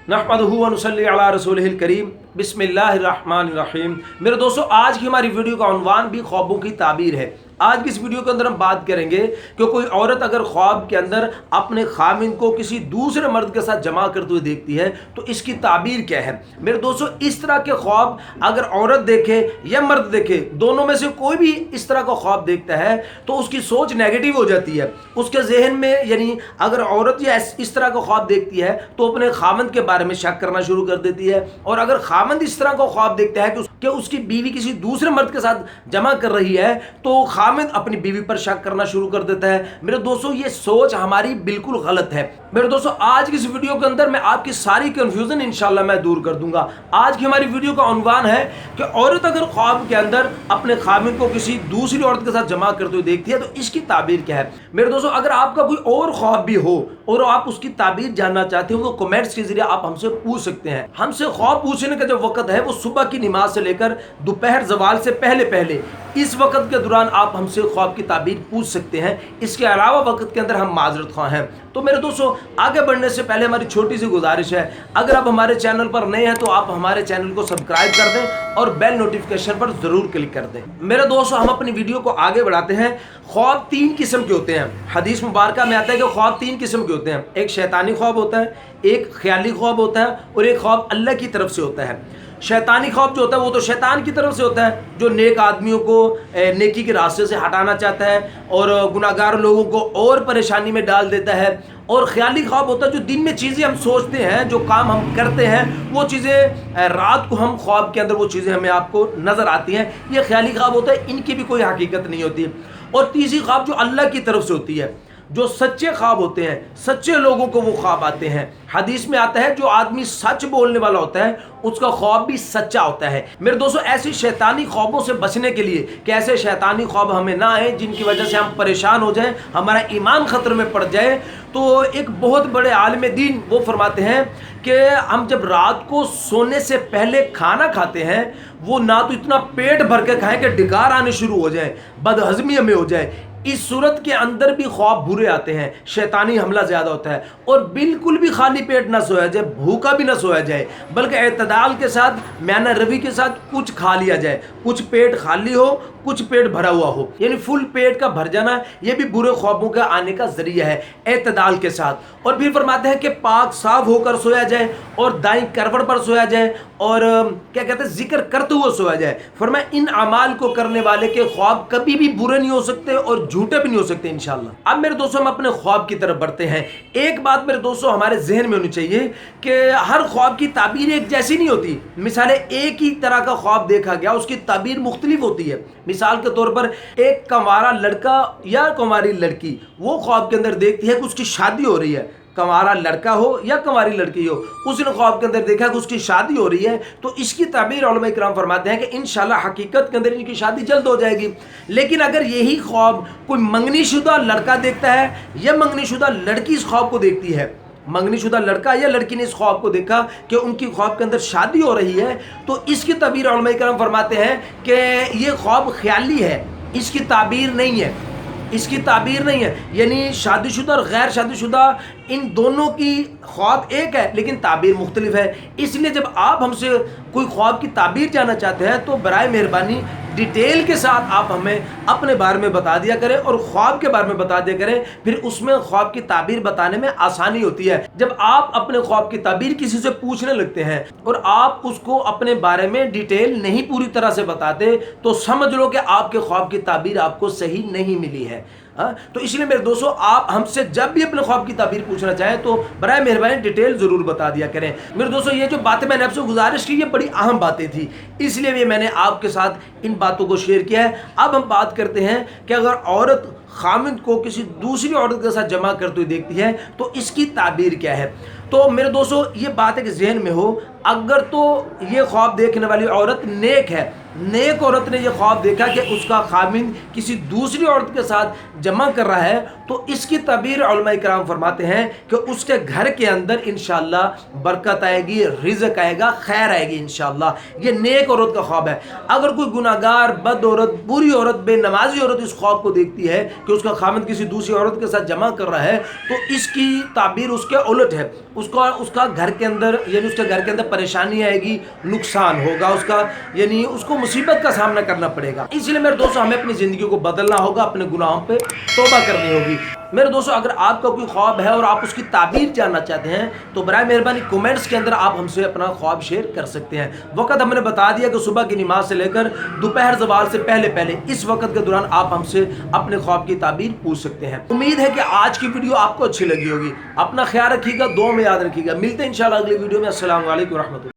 नहमदुहु व नुसल्ली अला रसूलिहिल करीम बिस्मिल्लाहिर्रहमानिर्रहीम। मेरे दोस्तों, आज की हमारी वीडियो का उन्वान भी ख्वाबों की ताबीर है। आज की इस वीडियो के अंदर हम बात करेंगे कि कोई औरत अगर ख्वाब के अंदर अपने खामिन को किसी दूसरे मर्द के साथ जमा करते हुए देखती है तो इसकी ताबीर क्या है। मेरे दोस्तों, इस तरह के ख्वाब अगर औरत देखे या मर्द देखे, दोनों में से कोई भी इस तरह का ख्वाब देखता है तो उसकी सोच नेगेटिव हो जाती है। उसके जहन में, यानी अगर औरत या इस तरह का ख्वाब देखती है तो अपने खामंद के बारे में शक करना शुरू कर देती है, और अगर खामंद इस तरह का ख्वाब देखता है कि उसकी बीवी किसी दूसरे मर्द के साथ जमा कर रही है तो खामिद अपनी बीवी पर शक करना शुरू कर देता है। मेरे दोस्तों, ये सोच हमारी बिल्कुल गलत है। मेरे दोस्तों, आज की इस वीडियो के अंदर मैं आपकी सारी कंफ्यूजन इंशाल्लाह मैं दूर कर दूंगा। आज की हमारी वीडियो का उन्वान है कि औरत अगर ख्वाब के अंदर अपने खामिद को किसी दूसरी औरत के साथ जमा करते हुए देखती है तो इसकी ताबीर क्या है। मेरे दोस्तों, अगर आपका कोई और ख्वाब भी हो और आप उसकी ताबीर जानना चाहते हो तो कमेंट्स के जरिए आप हमसे पूछ सकते हैं। हमसे ख्वाब पूछने का जो वक्त है वो सुबह की नमाज से लेकर दोपहर ज़वाल से पहले पहले, इस वक्त के दौरान आप हमसे ख्वाब की ताबीर पूछ सकते हैं। इसके अलावा वक्त के अंदर हम माजरत ख्वाह हैं। तो मेरे दोस्तों, आगे बढ़ने से पहले हमारी छोटी सी गुजारिश है, अगर आप हमारे चैनल पर नए हैं तो आप हमारे चैनल को सब्सक्राइब कर दें और बेल नोटिफिकेशन पर ज़रूर क्लिक कर दें। मेरे दोस्तों, हम अपनी वीडियो को आगे बढ़ाते हैं। ख्वाब तीन किस्म के होते हैं। हदीस मुबारक में आता है कि ख्वाब तीन किस्म के होते हैं। एक शैतानी ख्वाब होता है, एक ख्याली ख्वाब होता है और एक ख्वाब अल्लाह की तरफ से होता है। शैतानी ख्वाब जो होता है वो तो शैतान की तरफ से होता है, जो नेक आदमियों को नेकी के रास्ते से हटाना चाहता है और गुनाहगार लोगों को और परेशानी में डाल देता है। और ख्याली ख्वाब होता है जो दिन में चीज़ें हम सोचते हैं, जो काम हम करते हैं, वो चीज़ें रात को हम ख्वाब के अंदर वो चीज़ें हमें आपको नज़र आती हैं। ये ख्याली ख्वाब होता है, इनकी भी कोई हकीकत नहीं होती। और तीसरी ख्वाब जो अल्लाह की तरफ से होती है, जो सच्चे ख्वाब होते हैं, सच्चे लोगों को वो ख्वाब आते हैं। हदीस में आता है जो आदमी सच बोलने वाला होता है उसका ख्वाब भी सच्चा होता है। मेरे दोस्तों, ऐसी शैतानी ख्वाबों से बचने के लिए कि ऐसे शैतानी ख्वाब हमें ना आए जिनकी वजह से हम परेशान हो जाएं, हमारा ईमान खतरे में पड़ जाए, तो एक बहुत बड़े आलिम दीन वो फरमाते हैं कि हम जब रात को सोने से पहले खाना खाते हैं वो ना तो इतना पेट भर के खाएं कि डिकार आने शुरू हो जाए, बदहजमी हमें हो जाए। इस सूरत के अंदर भी ख्वाब बुरे आते हैं, शैतानी हमला ज़्यादा होता है। और बिल्कुल भी खाली पेट ना सोया जाए, भूखा भी ना सोया जाए, बल्कि एतदाल के साथ, म्याना रवि के साथ कुछ खा लिया जाए। कुछ पेट खाली हो, कुछ पेट भरा हुआ हो, यानी फुल पेट का भर जाना, ये भी बुरे ख्वाबों के आने का जरिया है, एतदाल के साथ। और फिर फरमाते हैं कि पाक साफ होकर सोया जाए और दाईं करवट पर सोया जाए और क्या कहते हैं, जिक्र करते हुए सोया जाए। फरमाया इन अमाल को करने वाले के ख्वाब कभी भी बुरे नहीं हो सकते और झूठे भी नहीं हो सकते इंशाल्लाह। अब मेरे दोस्तों, हम अपने ख्वाब की तरफ बढ़ते हैं। एक बात मेरे दोस्तों हमारे जहन में होनी चाहिए कि हर ख्वाब की ताबीर एक जैसी नहीं होती। मिसाल एक ही तरह का ख्वाब देखा गया, उसकी ताबीर मुख्तलिफ होती है। मिसाल के तौर पर एक कंवारा लड़का या कुंवारी लड़की वो ख्वाब के अंदर देखती है कि उसकी शादी हो रही है, कंवारा लड़का हो या कंवारी लड़की हो, उसने ख्वाब के अंदर देखा कि उसकी शादी हो रही है, तो इसकी ताबीर उलमा इकराम फरमाते हैं कि इंशाल्लाह हकीकत के अंदर इनकी शादी जल्द हो जाएगी। लेकिन अगर यही ख्वाब कोई मंगनीशुदा लड़का देखता है या मंगनीशुदा लड़की इस ख्वाब को देखती है, मंगनीशुदा लड़का या लड़की ने इस ख्वाब को देखा कि उनकी ख्वाब के अंदर शादी हो रही है, तो इसकी ताबीर उलमा इकराम फरमाते हैं कि ये ख्वाब ख्याली है, इसकी ताबीर नहीं है, इसकी ताबीर नहीं है। यानी शादीशुदा और गैर शादीशुदा इन दोनों की ख्वाब एक है लेकिन ताबीर मुख्तलिफ है। इसलिए जब आप हमसे कोई ख्वाब की ताबीर जानना चाहते हैं तो बराए मेहरबानी डिटेल के साथ आप हमें अपने बारे में बता दिया करें और ख्वाब के बारे में बता दिया करें, फिर उसमें ख्वाब की ताबीर बताने में आसानी होती है। जब आप अपने ख्वाब की ताबीर किसी से पूछने लगते हैं और आप उसको अपने बारे में डिटेल नहीं पूरी तरह से बताते तो समझ लो कि आपके ख्वाब की ताबीर आपको सही नहीं मिली है। तो इसलिए मेरे दोस्तों, आप हमसे जब भी अपने ख्वाब की ताबीर पूछना चाहें तो बराए मेहरबानी डिटेल ज़रूर बता दिया करें। मेरे दोस्तों, ये जो बातें मैंने आपसे गुजारिश की ये बड़ी अहम बातें थी, इसलिए भी मैंने आपके साथ इन बातों को शेयर किया है। अब हम बात करते हैं कि अगर औरत खामिद को किसी दूसरी औरत के साथ जमा करते हुए देखती है तो इसकी ताबीर क्या है। तो मेरे दोस्तों, ये बात है कि जहन में हो, अगर तो ये ख्वाब देखने वाली औरत नेक है, नेक औरत ने यह ख्वाब देखा कि उसका खामिन किसी दूसरी औरत के साथ जमा कर रहा है, तो इसकी तबीर उलमा इकराम फरमाते हैं कि उसके घर के अंदर इंशाअल्लाह बरकत आएगी, रिज़्क आएगा, खैर आएगी इंशाअल्लाह। ये नेक औरत का ख्वाब है। अगर कोई गुनाहगार, बद औरत, बुरी औरत, बेनमाजी औरत इस ख्वाब को देखती है कि उसका खामिन किसी दूसरी औरत के साथ जमा कर रहा है, तो इसकी ताबीर उसके उलट है। उसका घर के अंदर, यानी उसके घर के अंदर परेशानी आएगी, नुकसान होगा उसका, यानी उसको मुसीबत का सामना करना पड़ेगा। इसलिए मेरे दोस्तों, हमें अपनी ज़िंदगी को बदलना होगा, अपने गुनाहों पे तौबा करनी होगी। मेरे दोस्तों, अगर आपका कोई ख्वाब है और आप उसकी ताबीर जानना चाहते हैं तो बराए मेहरबानी कमेंट्स के अंदर आप हमसे अपना ख्वाब शेयर कर सकते हैं। वक्त हमने बता दिया कि सुबह की नमाज से लेकर दोपहर ज़वाल से पहले पहले इस वक्त के दौरान आप हमसे अपने ख्वाब की ताबीर पूछ सकते हैं। उम्मीद है कि आज की वीडियो आपको अच्छी लगी होगी। अपना ख्याल रखिएगा, दुआ में याद रखिएगा। मिलते हैं इंशाल्लाह अगली वीडियो में। अस्सलाम वालेकुम रहमतुल्लाह।